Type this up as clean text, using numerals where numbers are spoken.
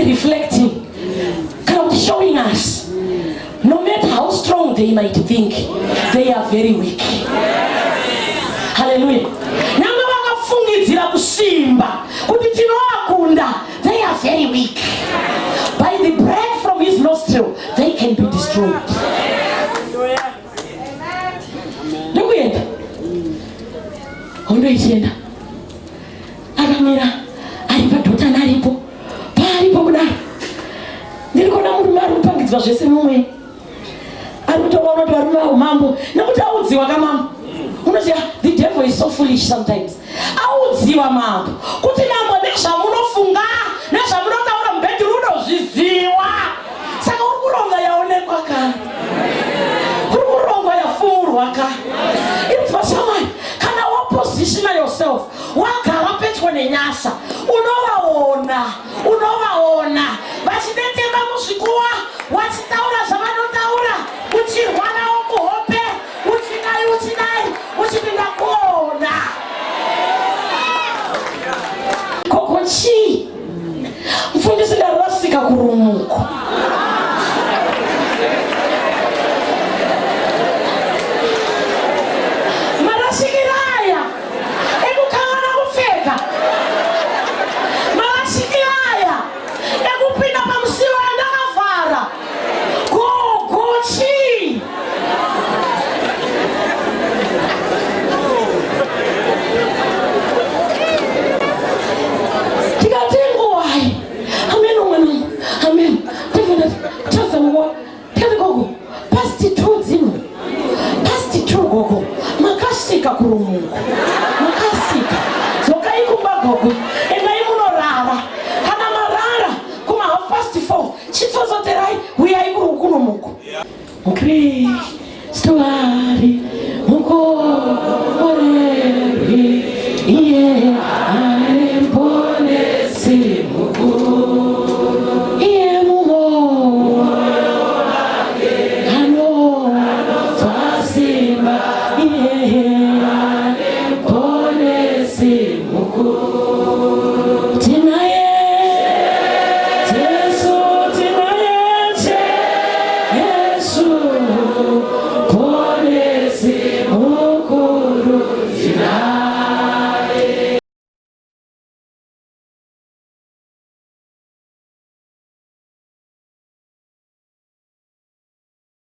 reflecting, kind of showing us, no matter how strong they might think, they are very weak. Hallelujah. Nanga vakafungidzira kusimba kuti tinowakunda, they are very weak. By the breath from his nostril, they can be destroyed. Ndikuyenda hondo ichienda akamira ari padhota naripo paripo kudai ndirikona murume ari kupangidzwa zvese mumwe ari kutovaona kuti varume vaumambo nekuti audziwa kamambo. Unoziva, the devil is so foolish sometimes. Audziwa mambo kuti mambo nezvamunofunga nezvamunotaura mubhedhuru unozviziva, saka uri kuronga yaonekwa ka, uri kurongwa yafurwa ka. It's for someone. Kana position yourself wagara petwa nenyasha unovaona vachidetema muzvikuwa vachitaura zvavanotaura, uchirwanawo kuhope, uchidai uchipinda kuona koko chii mfundisi ndarasika kurumuko. Makasika kurumuko, makasika zoka ikumba gogo engai munorara kana marara kuma 4:30 chitsozoterai uyai kurumuko Kristo ari mukoreri iye arimponesi mukuru iye mumoyo wake anofasimba iye arimponesi mukuru.